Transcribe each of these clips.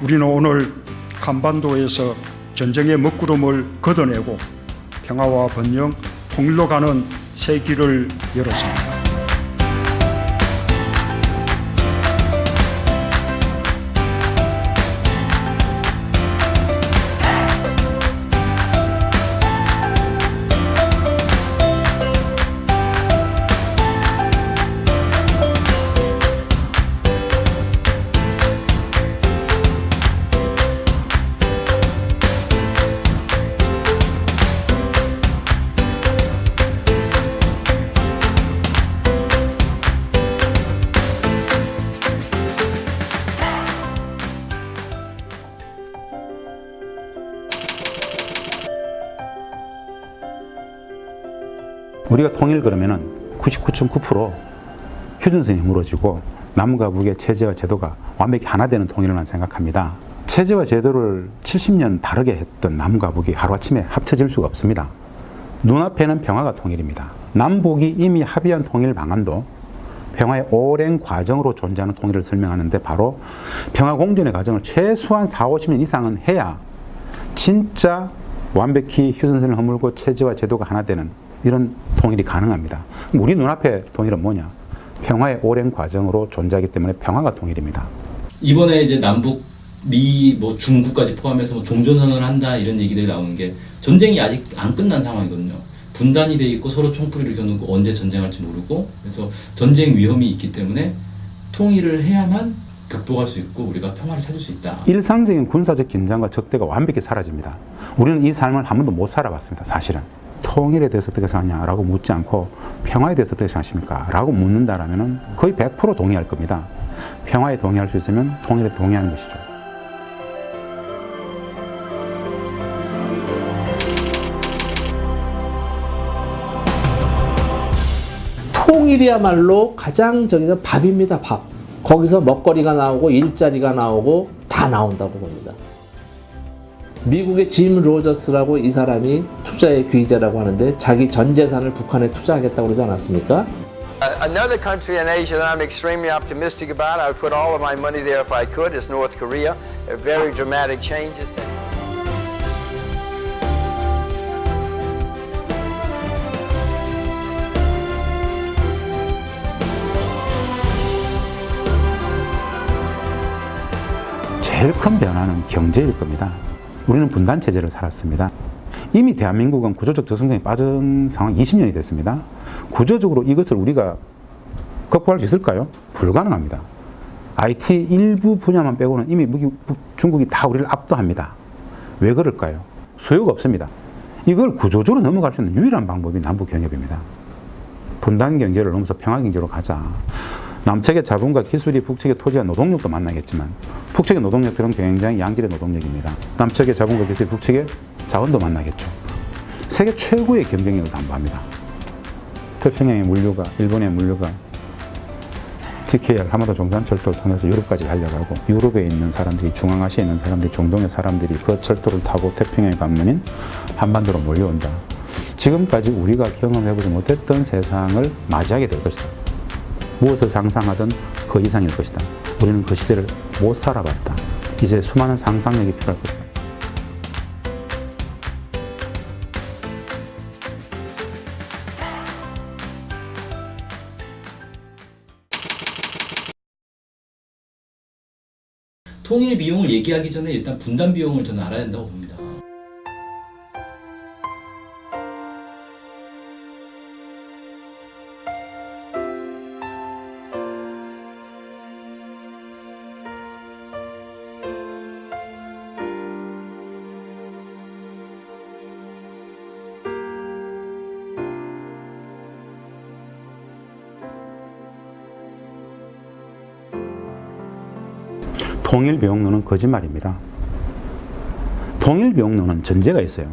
우리는 오늘 한반도에서 전쟁의 먹구름을 걷어내고 평화와 번영, 통일로 가는 새 길을 열었습니다. 우리가 통일 그러면은 99.9% 휴전선이 무너지고 남과 북의 체제와 제도가 완벽히 하나 되는 통일만 생각합니다. 체제와 제도를 70년 다르게 했던 남과 북이 하루아침에 합쳐질 수가 없습니다. 눈앞에는 평화가 통일입니다. 남북이 이미 합의한 통일 방안도 평화의 오랜 과정으로 존재하는 통일을 설명하는데 바로 평화 공존의 과정을 최소한 40-50년 이상은 해야 진짜 완벽히 휴전선을 허물고 체제와 제도가 하나 되는 이런 통일이 가능합니다. 우리 눈앞에 통일은 뭐냐? 평화의 오랜 과정으로 존재하기 때문에 평화가 통일입니다. 이번에 이제 남북, 미, 중국까지 포함해서 종전선언을 한다 이런 얘기들이 나오는 게 전쟁이 아직 안 끝난 상황이거든요. 분단이 돼 있고 서로 총풀이를 겨누고 언제 전쟁할지 모르고 그래서 전쟁 위험이 있기 때문에 통일을 해야만 극복할 수 있고 우리가 평화를 찾을 수 있다. 일상적인 군사적 긴장과 적대가 완벽히 사라집니다. 우리는 이 삶을 한 번도 못 살아봤습니다. 사실은. 통일에 대해서 어떻게 생각하냐라고 묻지 않고 평화에 대해서 어떻게 생각하십니까? 라고 묻는다라면 거의 100% 동의할 겁니다. 평화에 동의할 수 있으면 통일에 동의하는 것이죠. 통일이야말로 가장 저기서 밥입니다. 밥. 거기서 먹거리가 나오고 일자리가 나오고 다 나온다고 봅니다. 미국의 짐 로저스라고 이 사람이 투자의 귀재라고 하는데 자기 전 재산을 북한에 투자하겠다고 그러지 않았습니까? Another country in Asia that I'm extremely optimistic about, I would put all of my money there if I could, is North Korea. There are very dramatic changes. 제일 큰 변화는 경제일 겁니다. 우리는 분단 체제를 살았습니다. 이미 대한민국은 구조적 저성장에 빠진 상황 20년이 됐습니다. 구조적으로 이것을 우리가 극복할 수 있을까요? 불가능합니다. IT 일부 분야만 빼고는 이미 중국이 다 우리를 압도합니다. 왜 그럴까요? 수요가 없습니다. 이걸 구조적으로 넘어갈 수 있는 유일한 방법이 남북 경협입니다. 분단 경제를 넘어서 평화 경제로 가자. 남측의 자본과 기술이 북측의 토지와 노동력도 만나겠지만 북측의 노동력들은 굉장히 양질의 노동력입니다. 남측의 자본과 기술이 북측의 자원도 만나겠죠. 세계 최고의 경쟁력을 담보합니다. 태평양의 물류가, 일본의 물류가 TKR 하마다 종산철도를 통해서 유럽까지 달려가고 유럽에 있는 사람들이, 중앙아시아에 있는 사람들이, 중동의 사람들이 그 철도를 타고 태평양의 관문인 한반도로 몰려온다. 지금까지 우리가 경험해보지 못했던 세상을 맞이하게 될 것이다. 무엇을 상상하든 그 이상일 것이다. 우리는 그 시대를 못 살아봤다. 이제 수많은 상상력이 필요할 것이다. 통일 비용을 얘기하기 전에 일단 분단 비용을 저는 알아야 된다고 봅니다. 통일비용론은 거짓말입니다. 통일비용론은 전제가 있어요.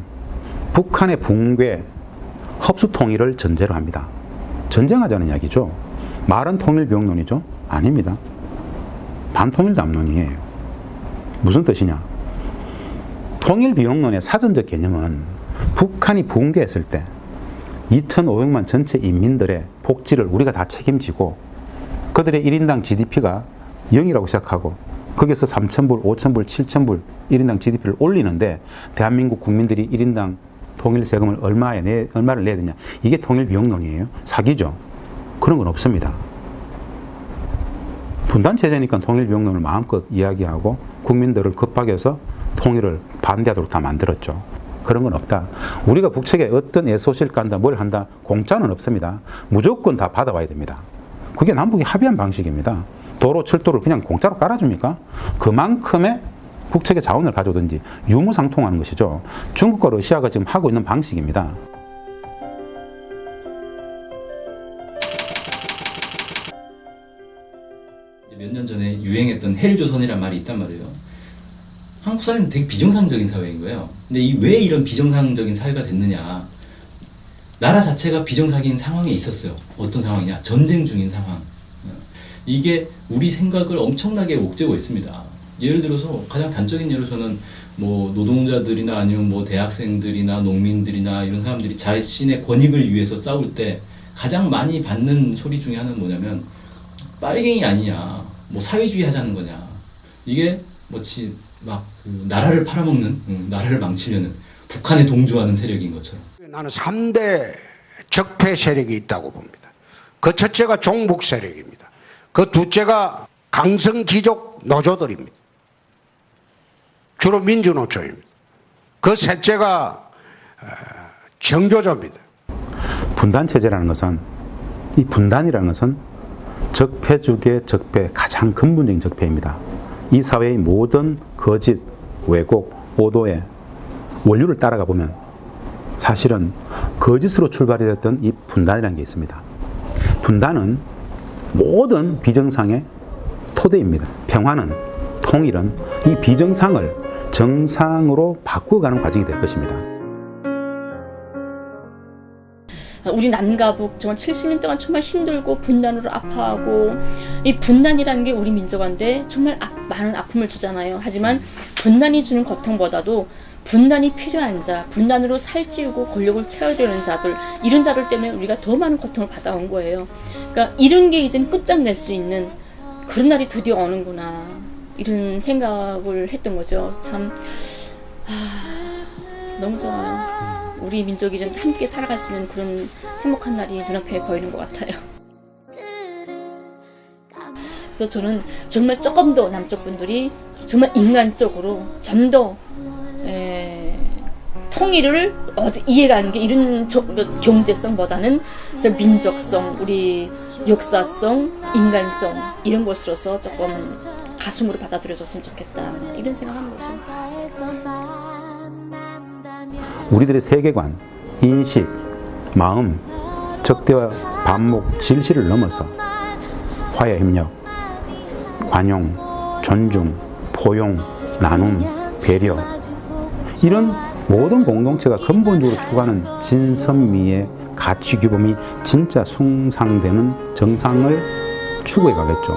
북한의 붕괴, 흡수통일을 전제로 합니다. 전쟁하자는 이야기죠. 말은 통일비용론이죠? 아닙니다. 반통일담론이에요. 무슨 뜻이냐? 통일비용론의 사전적 개념은 북한이 붕괴했을 때 2,500만 전체 인민들의 복지를 우리가 다 책임지고 그들의 1인당 GDP가 0이라고 시작하고 거기서 3,000불, 5,000불, 7,000불 1인당 GDP를 올리는데 대한민국 국민들이 1인당 통일 세금을 얼마를 내야 되냐. 이게 통일 비용론이에요. 사기죠. 그런 건 없습니다. 분단 체제니까 통일 비용론을 마음껏 이야기하고 국민들을 급박여서 통일을 반대하도록 다 만들었죠. 그런 건 없다. 우리가 북측에 어떤 애소실 간다, 뭘 한다, 공짜는 없습니다. 무조건 다 받아와야 됩니다. 그게 남북이 합의한 방식입니다. 도로, 철도를 그냥 공짜로 깔아줍니까? 그만큼의 북측의 자원을 가져오든지 유무상통하는 것이죠. 중국과 러시아가 지금 하고 있는 방식입니다. 몇 년 전에 유행했던 헬조선이란 말이 있단 말이에요. 한국 사회는 되게 비정상적인 사회인 거예요. 근데 왜 이런 비정상적인 사회가 됐느냐? 나라 자체가 비정상인 상황에 있었어요. 어떤 상황이냐? 전쟁 중인 상황. 이게 우리 생각을 엄청나게 옥죄고 있습니다. 예를 들어서 가장 단적인 예로 저는 뭐 노동자들이나 아니면 뭐 대학생들이나 농민들이나 이런 사람들이 자신의 권익을 위해서 싸울 때 가장 많이 받는 소리 중에 하나는 뭐냐면 빨갱이 아니냐, 뭐 사회주의 하자는 거냐. 이게 뭐지 막 그 나라를 팔아먹는, 나라를 망치려는 북한에 동조하는 세력인 것처럼. 나는 3대 적폐 세력이 있다고 봅니다. 그 첫째가 종북 세력입니다. 그 둘째가 강성귀족 노조들입니다. 주로 민주노조입니다. 그 셋째가 정교조입니다. 분단체제라는 것은, 이 분단이라는 것은 적폐 중의 적폐, 가장 근본적인 적폐입니다. 이 사회의 모든 거짓, 왜곡, 오도의 원류를 따라가 보면 사실은 거짓으로 출발이 됐던 이 분단이라는 게 있습니다. 분단은 모든 비정상의 토대입니다. 평화는, 통일은 이 비정상을 정상으로 바꾸어가는 과정이 될 것입니다. 우리 남가북 정말 70년 동안 정말 힘들고 분단으로 아파하고, 이 분단이라는 게 우리 민족한테 정말 많은 아픔을 주잖아요. 하지만 분단이 주는 고통보다도 분단이 필요한 자, 분단으로 살찌우고 권력을 채워야 되는 자들, 이런 자들 때문에 우리가 더 많은 고통을 받아온 거예요. 그러니까 이런 게 이제 끝장낼 수 있는 그런 날이 드디어 오는구나, 이런 생각을 했던 거죠. 참 너무 좋아요. 우리 민족이 좀 함께 살아갈 수 있는 그런 행복한 날이 눈앞에 보이는 것 같아요. 그래서 저는 정말 조금 더 남쪽 분들이 정말 인간적으로 좀 더 통일을 이해가는 게 이런 경제성보다는 저 민족성, 우리 역사성, 인간성 이런 것으로서 조금 가슴으로 받아들여졌으면 좋겠다, 이런 생각하는 거죠. 우리들의 세계관, 인식, 마음, 적대와 반목, 질시를 넘어서 화해 협력, 관용, 존중, 포용, 나눔, 배려, 이런 모든 공동체가 근본적으로 추구하는 진선미의 가치 규범이 진짜 숭상되는 정상을 추구해 가겠죠.